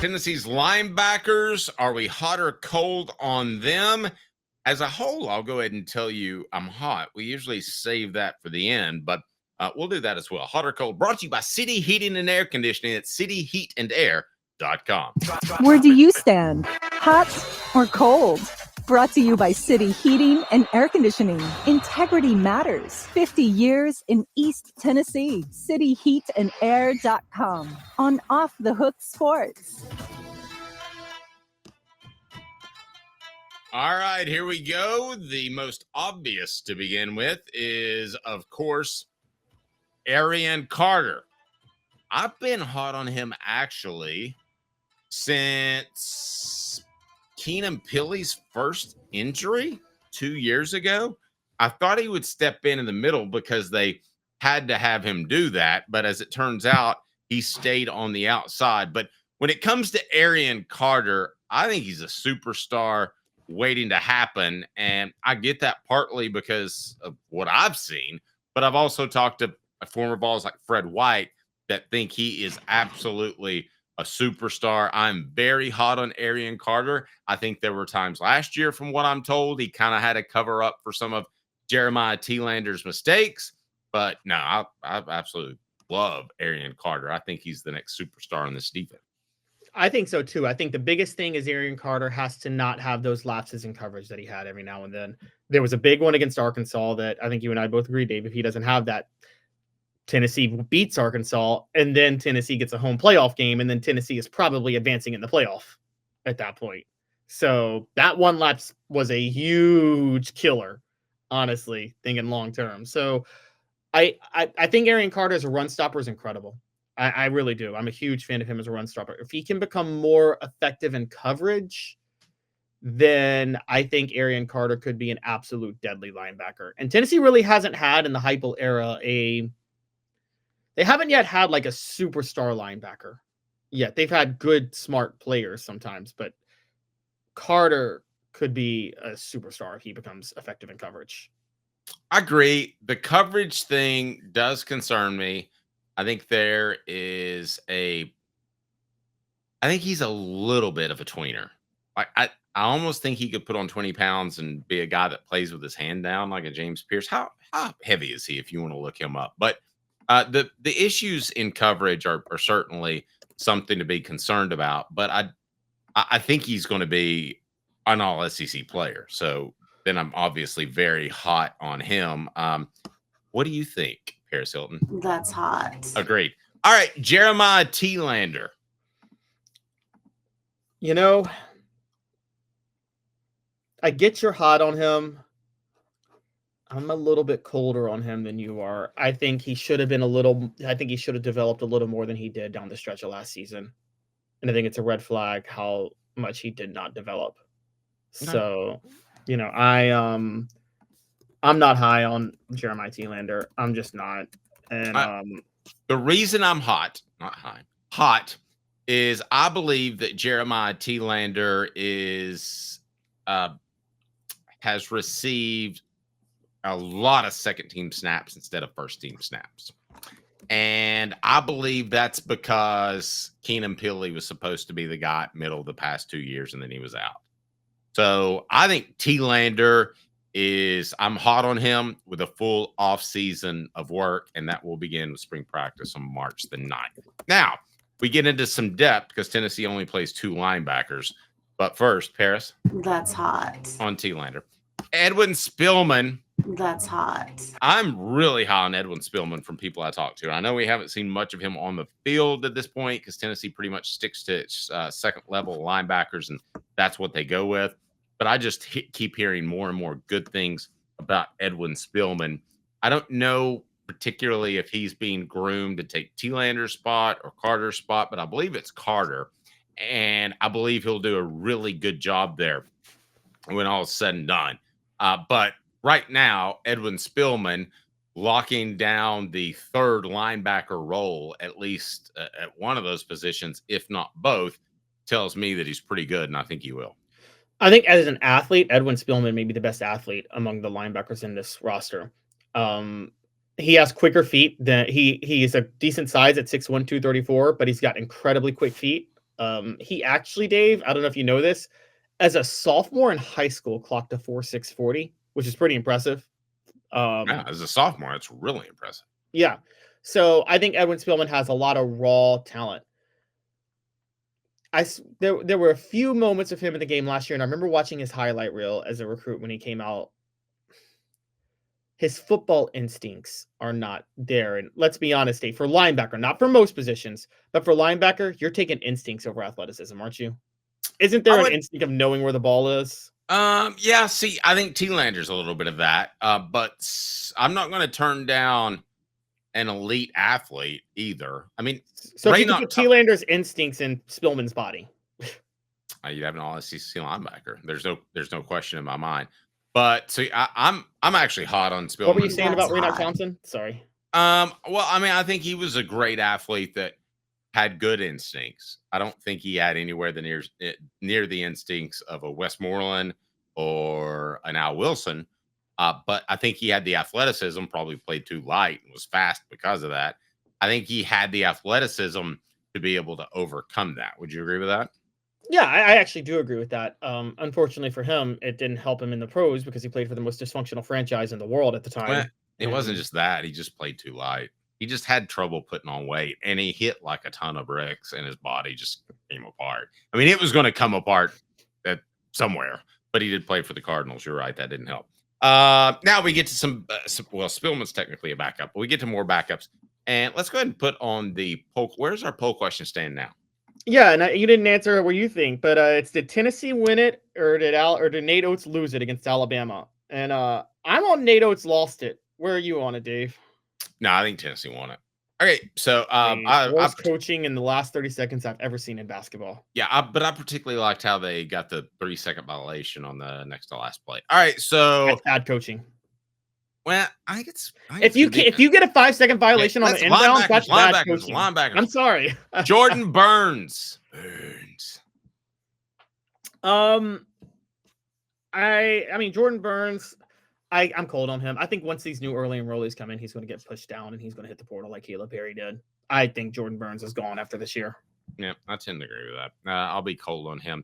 Tennessee's linebackers, are we hot or cold on them? As a whole, I'll go ahead and tell you I'm hot. We usually save that for the end, but we'll do that as well. Hot or cold, brought to you by City Heating and Air Conditioning at cityheatandair.com. Where do you stand? Hot or cold? Brought to you by City Heating and Air Conditioning. Integrity matters. 50 years in East Tennessee. Cityheatandair.com. On Off the Hook Sports. All right, here we go. The most obvious to begin with is, of course, Arion Carter. I've been hot on him actually since Keenan Pili's first injury 2 years ago. I thought he would step in the middle because they had to have him do that. But as it turns out, he stayed on the outside. But when it comes to Arion Carter, I think he's a superstar waiting to happen. And I get that partly because of what I've seen. But I've also talked to former Vols like Fred White that think he is absolutely a superstar. I'm very hot on Arion Carter. I think there were times last year, from what I'm told, he kind of had to cover up for some of Jeremiah Telander's mistakes. But no, I absolutely love Arion Carter. I think he's the next superstar in this defense. I think so too. I think the biggest thing is Arion Carter has to not have those lapses in coverage that he had every now and then. There was a big one against Arkansas that I think you and I both agree, Dave, if he doesn't have that, Tennessee beats Arkansas, and then Tennessee gets a home playoff game, and then Tennessee is probably advancing in the playoff at that point. So that one lapse was a huge killer, honestly, thinking long term. So I think Arion Carter as a run stopper is incredible. I really do. I'm a huge fan of him as a run stopper. If he can become more effective in coverage, then I think Arion Carter could be an absolute deadly linebacker. And Tennessee really hasn't had in the Heupel era they haven't yet had like a superstar linebacker yet. They've had good, smart players sometimes, but Carter could be a superstar if he becomes effective in coverage. I agree. The coverage thing does concern me. I think I think he's a little bit of a tweener. I almost think he could put on 20 pounds and be a guy that plays with his hand down like a James Pierce. How heavy is he if you want to look him up? But the issues in coverage are certainly something to be concerned about. But I think he's going to be an all SEC player. So then I'm obviously very hot on him. What do you think, Paris Hilton? That's hot. Agreed. All right, Jeremiah Telander. You know, I get you're hot on him. I'm a little bit colder on him than you are. I think he should have developed a little more than he did down the stretch of last season. And I think it's a red flag how much he did not develop. Okay. So, you know, I'm not high on Jeremiah Telander. I'm just not. And the reason I'm hot is I believe that Jeremiah Telander has received a lot of second-team snaps instead of first-team snaps. And I believe that's because Keenan Pili was supposed to be the guy middle of the past 2 years, and then he was out. So I think Telander I'm hot on him with a full offseason of work, and that will begin with spring practice on March the 9th. Now, we get into some depth because Tennessee only plays 2 linebackers. But first, Paris. That's hot. On Telander. Edwin Spillman. That's hot. I'm really high on Edwin Spillman from people I talk to. I know we haven't seen much of him on the field at this point because Tennessee pretty much sticks to its second-level linebackers, and that's what they go with. But I just keep hearing more and more good things about Edwin Spillman. I don't know particularly if he's being groomed to take Telander's spot or Carter's spot, but I believe it's Carter. And I believe he'll do a really good job there when all is said and done. But right now, Edwin Spillman locking down the third linebacker role, at least at one of those positions, if not both, tells me that he's pretty good, and I think he will. I think as an athlete, Edwin Spillman may be the best athlete among the linebackers in this roster. He has quicker feet than he is a decent size at 6'1", 234, but he's got incredibly quick feet. He actually, Dave, I don't know if you know this, as a sophomore in high school, clocked a 4.640, which is pretty impressive. Yeah, as a sophomore, it's really impressive. Yeah. So I think Edwin Spillman has a lot of raw talent. There were a few moments of him in the game last year, and I remember watching his highlight reel as a recruit when he came out. His football instincts are not there. And let's be honest, Dave, for linebacker, not for most positions, but for linebacker, you're taking instincts over athleticism, aren't you? Isn't there an instinct of knowing where the ball is? Yeah, see, I think Telander's a little bit of that. But I'm not going to turn down an elite athlete either. I mean, so if you put Telander's instincts in Spillman's body, you'd have an all-SEC linebacker. There's no question in my mind. But see, I'm actually hot on Spillman. What were you saying about Raynoch Thompson? Sorry. Well, I mean, I think he was a great athlete that had good instincts. I don't think he had anywhere near the instincts of a Westmoreland or an Al Wilson. But I think he had the athleticism, probably played too light and was fast because of that. I think he had the athleticism to be able to overcome that. Would you agree with that? Yeah, I actually do agree with that. Unfortunately for him, it didn't help him in the pros because he played for the most dysfunctional franchise in the world at the time. Well, it wasn't just that. He just played too light. He just had trouble putting on weight, and he hit like a ton of bricks, and his body just came apart. I mean, it was going to come apart somewhere, but he did play for the Cardinals. You're right. That didn't help. Now we get to some Spillman's technically a backup, but we get to more backups. And let's go ahead and put on the poll. Where's our poll question stand now? Yeah, and you didn't answer what you think, but it's did Tennessee win it or did Nate Oates lose it against Alabama? And I'm on Nate Oates lost it. Where are you on it, Dave? No, I think Tennessee won it. Okay, so worst coaching in the last 30 seconds I've ever seen in basketball. Yeah, but I particularly liked how they got the 3-second violation on the next to last play. All right, so that's bad coaching. Well, I think if you get a 5-second violation on the inbound, that's bad coaching. Linebackers. I'm sorry. Jordan Burns. I mean Jordan Burns. I'm cold on him. I think once these new early enrollees come in, he's going to get pushed down and he's going to hit the portal like Caleb Perry did. I think Jordan Burns is gone after this year. Yeah, I tend to agree with that. I'll be cold on him.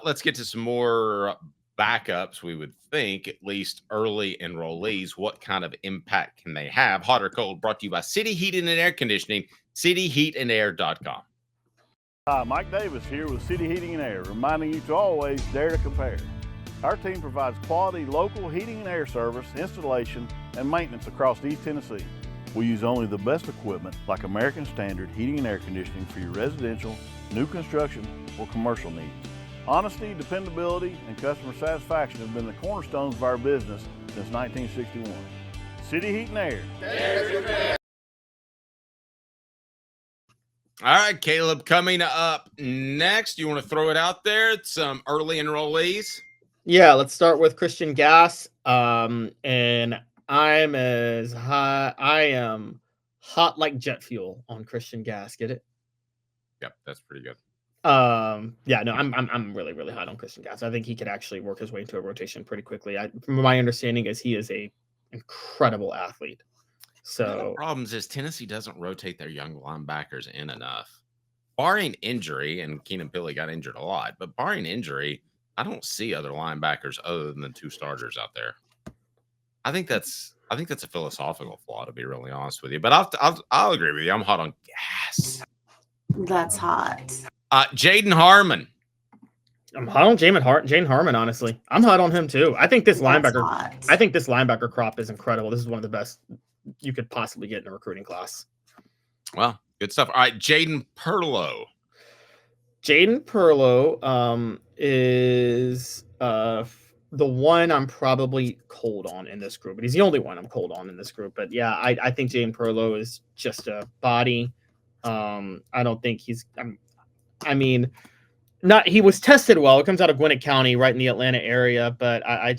Let's get to some more backups. We would think, at least early enrollees, what kind of impact can they have? Hot or cold, brought to you by City Heating and Air Conditioning, cityheatandair.com. Hi, Mike Davis here with City Heating and Air, reminding you to always dare to compare. Our team provides quality local heating and air service, installation, and maintenance across East Tennessee. We use only the best equipment like American Standard Heating and Air Conditioning for your residential, new construction, or commercial needs. Honesty, dependability, and customer satisfaction have been the cornerstones of our business since 1961. City Heat and Air. All right, Caleb, coming up next. You want to throw it out there? Some early enrollees. Yeah, let's start with Christian Gass. And I'm as high. I am hot like jet fuel on Christian Gass. Get it? Yep, that's pretty good. Yeah, no, I'm really, really hot on Christian Gass. I think he could actually work his way into a rotation pretty quickly. From my understanding is he is a incredible athlete. So one of the problems is Tennessee doesn't rotate their young linebackers in enough. Barring injury, and Keenan Pili got injured a lot, but barring injury, I don't see other linebackers other than the two starters out there. I think that's a philosophical flaw, to be really honest with you. But I'll agree with you. I'm hot on Gass. That's hot. Jaden Harmon. I'm hot on Jaden Harmon, honestly. I'm hot on him too. I think this linebacker crop is incredible. This is one of the best you could possibly get in a recruiting class. Well, good stuff. All right, Jaden Perlow. Jaden Perlow is the one I'm probably cold on in this group, but he's the only one I'm cold on in this group. But yeah, I think Jaden Perlow is just a body. I don't think he's. He was tested well. It comes out of Gwinnett County, right in the Atlanta area, but I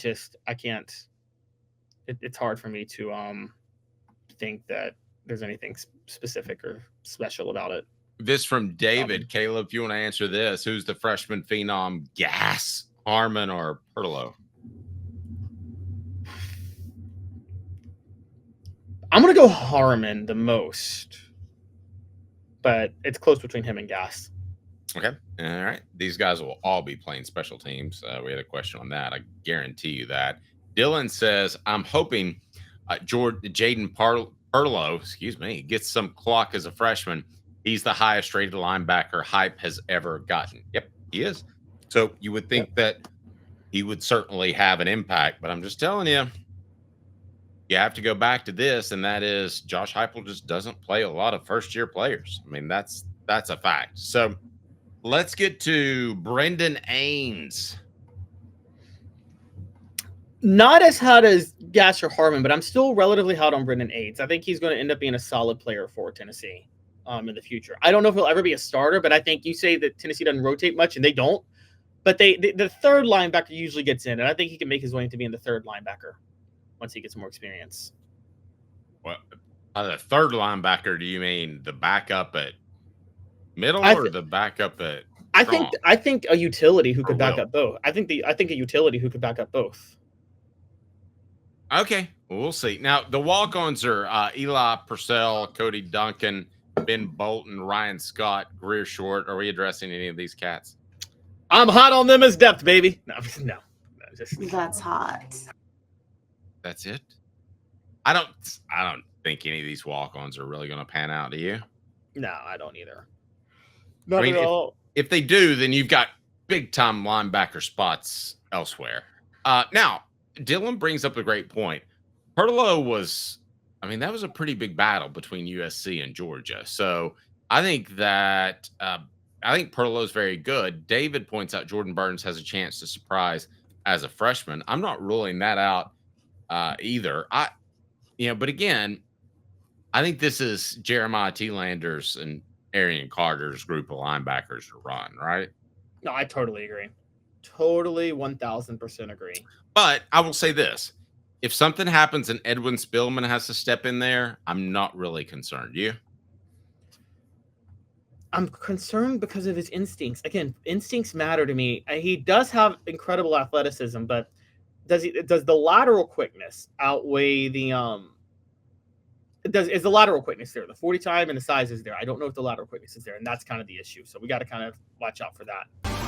can't. It's hard for me to think that there's anything specific or special about it. This from David. Caleb, if you want to answer this, who's the freshman phenom? Gass, Harmon, or Perlow? I'm going to go Harmon the most, but it's close between him and Gass. Okay. All right. These guys will all be playing special teams. We had a question on that. I guarantee you that. Dylan says, I'm hoping Jaden Perlow, excuse me, gets some clock as a freshman. He's the highest rated linebacker hype has ever gotten. Yep, he is. So you would think that he would certainly have an impact, but I'm just telling you, you have to go back to this, and that is Josh Heupel just doesn't play a lot of first-year players. I mean, that's a fact. So let's get to Brendan Ains. Not as hot as Gasser Harmon, but I'm still relatively hot on Brendan Ains. I think he's going to end up being a solid player for Tennessee in the future. I don't know if he'll ever be a starter, but I think you say that Tennessee doesn't rotate much, and they don't. But the third linebacker usually gets in, and I think he can make his way into being the third linebacker once he gets more experience. Well, the third linebacker, do you mean the backup at middle or the backup at strong? I think a utility who could back up both. I think a utility who could back up both. Okay, well, we'll see. Now, the walk-ons are Eli Purcell, Cody Duncan, Ben Bolton, Ryan Scott, Greer Short. Are we addressing any of these cats? I'm hot on them as depth, baby. No. That's hot. That's it? I don't think any of these walk-ons are really going to pan out, do you? No, I don't either. Not at all. If they do, then you've got big-time linebacker spots elsewhere. Now, Dylan brings up a great point. Perlow that was a pretty big battle between USC and Georgia. So I think that Perlow's very good. David points out Jordan Burns has a chance to surprise as a freshman. I'm not ruling that out either. But again, I think this is Jeremiah Telander's and Arion Carter's group of linebackers to run, right? No, I totally agree. Totally 1,000% agree. But I will say this. If something happens and Edwin Spillman has to step in there, I'm not really concerned. You? I'm concerned because of his instincts. Again, instincts matter to me. He does have incredible athleticism, but does the lateral quickness outweigh the is the lateral quickness there? The 40 time and the size is there. I don't know if the lateral quickness is there, and that's kind of the issue. So we got to kind of watch out for that.